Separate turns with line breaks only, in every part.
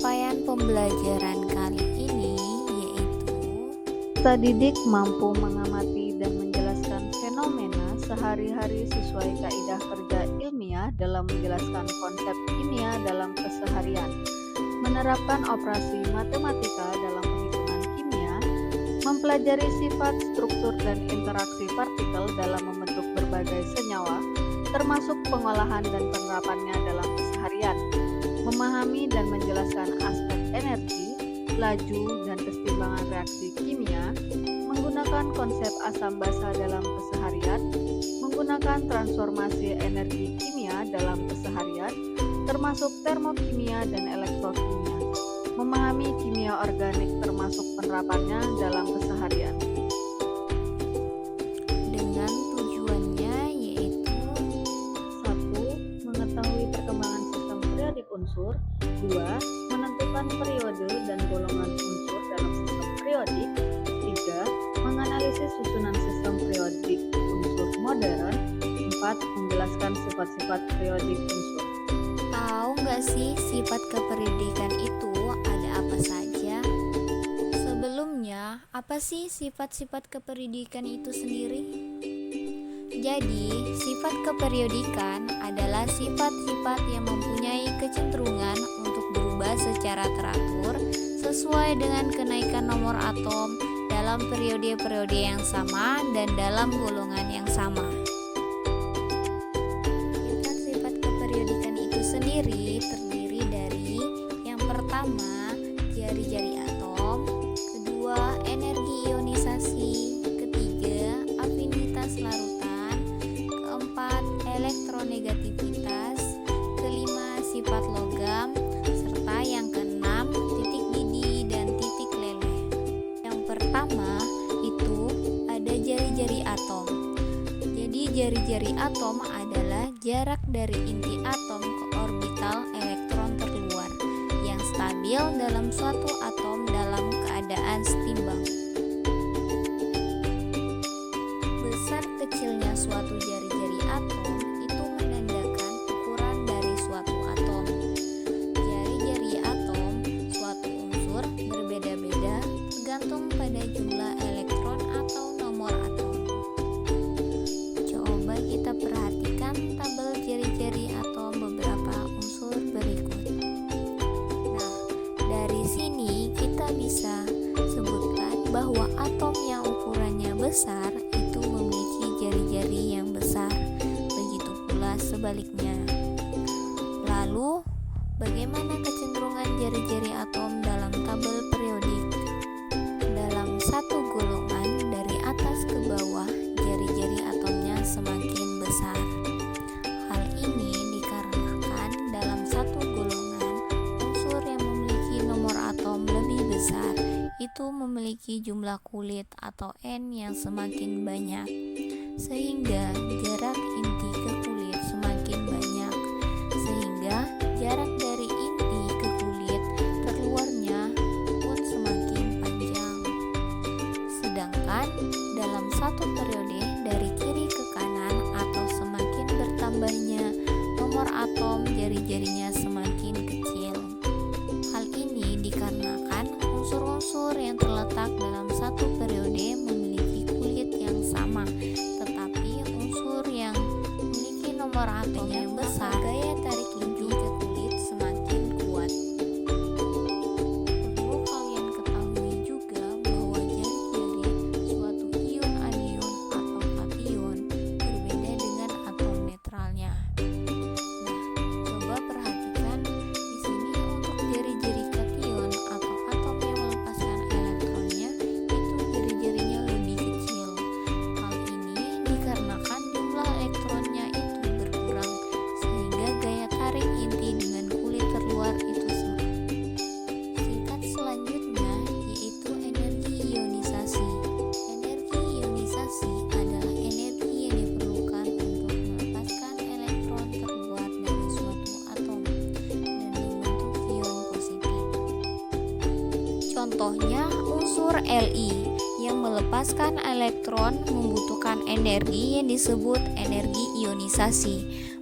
Rangkaian pembelajaran kali ini yaitu
Peserta didik mampu mengamati dan menjelaskan fenomena sehari-hari sesuai kaidah kerja ilmiah dalam menjelaskan konsep kimia dalam keseharian, menerapkan operasi matematika dalam perhitungan kimia, mempelajari sifat, struktur, dan interaksi partikel dalam membentuk berbagai senyawa, termasuk pengolahan dan penerapannya dalam keseharian, memahami dan menjelaskan aspek energi, laju, dan kesetimbangan reaksi kimia, menggunakan konsep asam basa dalam keseharian, menggunakan transformasi energi kimia dalam keseharian, termasuk termokimia dan elektrokimia, memahami kimia organik termasuk penerapannya dalam keseharian.
dengan tujuannya yaitu
1. Mengetahui perkembangan sistem periodik unsur. 2. Menentukan periode dan golongan unsur dalam sistem periodik. 3. Menganalisis susunan sistem periodik unsur modern. 4. Menjelaskan sifat-sifat periodik unsur.
tahu nggak sih sifat keperiodikan itu ada apa saja? Sebelumnya, apa sih sifat-sifat keperiodikan itu sendiri? Jadi, sifat keperiodikan adalah sifat-sifat yang mempunyai kecenderungan untuk berubah secara teratur sesuai dengan kenaikan nomor atom dalam periode-periode yang sama dan dalam golongan yang sama. Sifat-sifat keperiodikan itu sendiri terdiri dari yang pertama, jari-jari atom, kedua, energi ionisasi, ketiga, afinitas larutan, keempat, elektronegativitas, kelima, sifat logam, serta yang keenam, titik didih dan titik leleh. Yang pertama itu ada jari-jari atom. Jadi jari-jari atom adalah jarak dari inti atom ke orbital elektron terluar yang stabil dalam suatu atom dalam keadaan setimbang. Besar kecilnya suatu jari-jari atom itu menandakan ukuran dari suatu atom. Jari-jari atom suatu unsur berbeda-beda tergantung pada jumlah elektron atau nomor atom. Coba kita perhatikan tabel jari-jari atom beberapa unsur berikut. Nah, dari sini kita bisa sebutkan bahwa atom yang ukurannya besar itu memiliki jari-jari yang besar, begitu pula sebaliknya. Lalu, bagaimana kecenderungan jari-jari atom dalam tabel periodik? Dalam satu golongan dari atas ke bawah, jari-jari atomnya semakin besar. Hal ini dikarenakan dalam satu golongan, unsur yang memiliki nomor atom lebih besar itu memiliki jumlah kulit atau N yang semakin banyak, sehingga jarak inti ke kulit semakin banyak, sehingga jarak dari inti ke kulit terluarnya pun semakin panjang. Sedangkan dalam satu periode dari kiri ke kanan atau semakin bertambahnya nomor atom, jari-jarinya semakin kecil. Hal ini dikarenakan unsur-unsur yang terletak dalam satu periode memiliki kulit yang sama, tetapi unsur yang memiliki nomor atom yang besar, gaya tarik inti ke kulit semakin kuat. Perlu kalian ketahui juga bahwa jari-jari suatu ion anion atau kation berbeda dengan atom netralnya. Nah, coba perhatikan di sini untuk jari-jari kation atau atom yang melepaskan elektronnya itu jari-jarinya lebih kecil. Hal ini dikarenakan jumlah elektronnya itu berkurang, sehingga gaya tarik inti dengan kulit terluar itu sama. Sifat selanjutnya yaitu energi ionisasi. Energi ionisasi adalah energi yang diperlukan untuk melepaskan elektron terluar dari suatu atom dan membentuk ion positif. Contohnya unsur Li yang melepaskan elektron membutuhkan energi yang disebut energi ionisasi.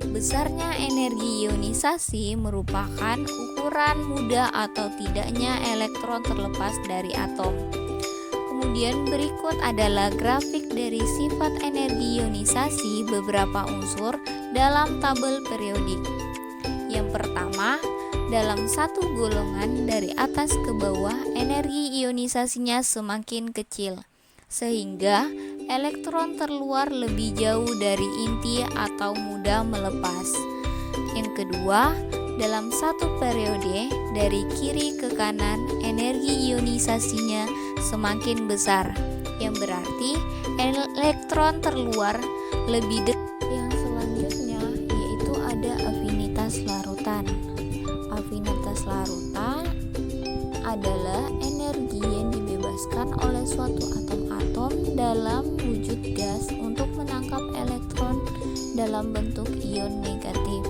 Besarnya energi ionisasi merupakan ukuran mudah atau tidaknya elektron terlepas dari atom. Kemudian berikut adalah grafik dari sifat energi ionisasi beberapa unsur dalam tabel periodik. Yang pertama, dalam satu golongan dari atas ke bawah energi ionisasinya semakin kecil, sehingga elektron terluar lebih jauh dari inti atau mudah melepas. Yang kedua, dalam satu periode dari kiri ke kanan energi ionisasinya semakin besar, yang berarti elektron terluar lebih dekat. Yang selanjutnya yaitu ada afinitas larutan. Afinitas larutan adalah energi yang dibebaskan oleh suatu atom-atom dalam wujud gas untuk menangkap elektron dalam bentuk ion negatif.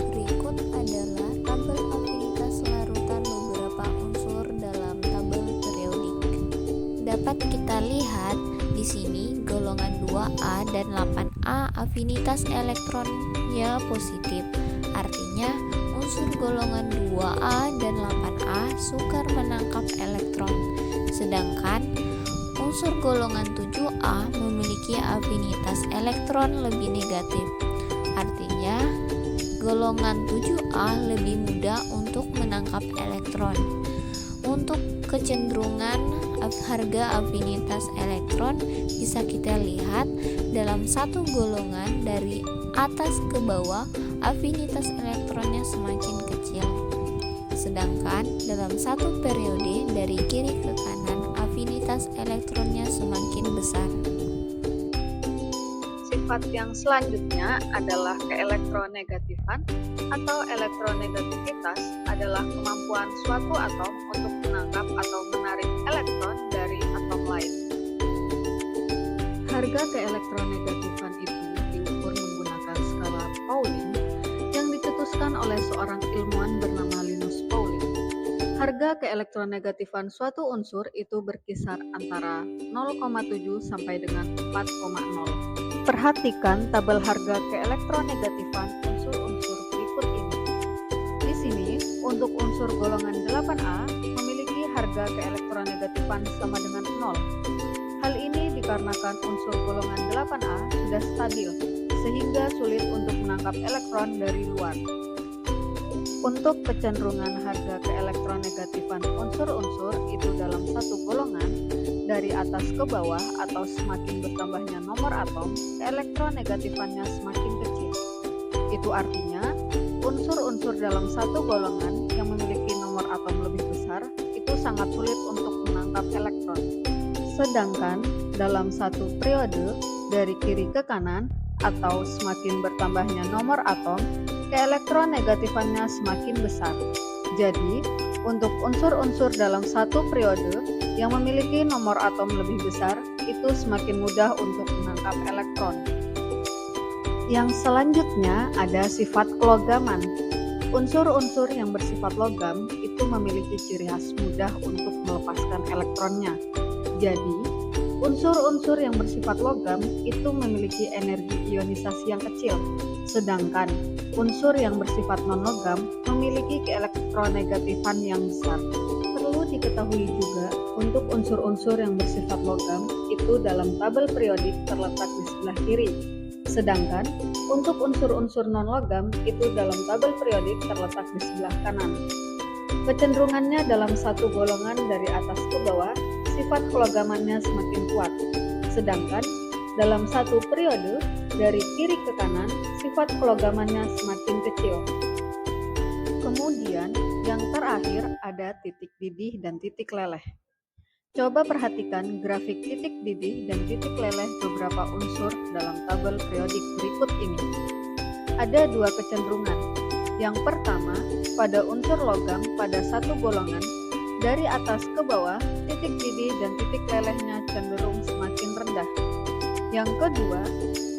Berikut adalah tabel afinitas larutan beberapa unsur dalam tabel periodik. Dapat kita lihat di sini golongan 2A dan 8A afinitas elektronnya positif. Artinya unsur golongan 2A dan 8A sukar menangkap elektron. Sedangkan unsur golongan 7A memiliki afinitas elektron lebih negatif. Artinya golongan 7A lebih mudah untuk menangkap elektron. Untuk kecenderungan harga afinitas elektron bisa kita lihat dalam satu golongan dari atas ke bawah afinitas elektronnya semakin kecil, sedangkan dalam satu periode dari kiri ke kanan afinitas elektronnya semakin besar.
Sifat yang selanjutnya adalah keelektronegatifan atau elektronegativitas adalah kemampuan suatu atom untuk menangkap atau menarik elektron dari atom lain. Harga keelektronegatifan itu diukur menggunakan skala Pauling yang dicetuskan oleh seorang ilmuwan bernama Linus Pauling. Harga keelektronegatifan suatu unsur itu berkisar antara 0,7 sampai dengan 4,0. Perhatikan tabel harga keelektronegatifan unsur-unsur berikut ini. Di sini, untuk unsur golongan 8A memiliki harga keelektronegatifan sama dengan 0. Hal ini dikarenakan unsur golongan 8A sudah stabil, sehingga sulit untuk menangkap elektron dari luar. Untuk kecenderungan harga keelektronegatifan unsur-unsur itu dalam satu golongan, dari atas ke bawah atau semakin bertambahnya nomor atom, keelektronegatifannya semakin kecil. Itu artinya, unsur-unsur dalam satu golongan yang memiliki nomor atom lebih besar itu sangat sulit untuk menangkap elektron. Sedangkan dalam satu periode dari kiri ke kanan atau semakin bertambahnya nomor atom, keelektronegatifannya semakin besar. Jadi, untuk unsur-unsur dalam satu periode yang memiliki nomor atom lebih besar, itu semakin mudah untuk menangkap elektron. Yang selanjutnya ada sifat kelogaman. Unsur-unsur yang bersifat logam itu memiliki ciri khas mudah untuk melepaskan elektronnya. Jadi, unsur-unsur yang bersifat logam itu memiliki energi ionisasi yang kecil, sedangkan unsur yang bersifat non-logam memiliki keelektronegatifan yang besar. Perlu diketahui juga, untuk unsur-unsur yang bersifat logam itu dalam tabel periodik terletak di sebelah kiri. Sedangkan untuk unsur-unsur non-logam itu dalam tabel periodik terletak di sebelah kanan. Kecenderungannya dalam satu golongan dari atas ke bawah, sifat kelogamannya semakin kuat. Sedangkan dalam satu periode dari kiri ke kanan, sifat kelogamannya semakin kecil. Kemudian yang terakhir ada titik didih dan titik leleh. Coba perhatikan grafik titik didih dan titik leleh beberapa unsur dalam tabel periodik berikut ini. Ada dua kecenderungan. Yang pertama, pada unsur logam pada satu golongan, dari atas ke bawah, titik didih dan titik lelehnya cenderung semakin rendah. Yang kedua,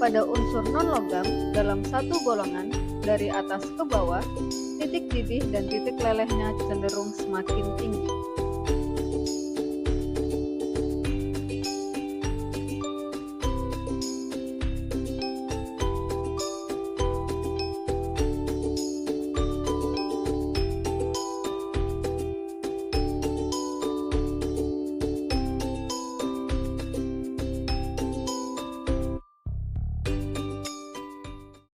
pada unsur non-logam dalam satu golongan, dari atas ke bawah, titik didih dan titik lelehnya cenderung semakin tinggi.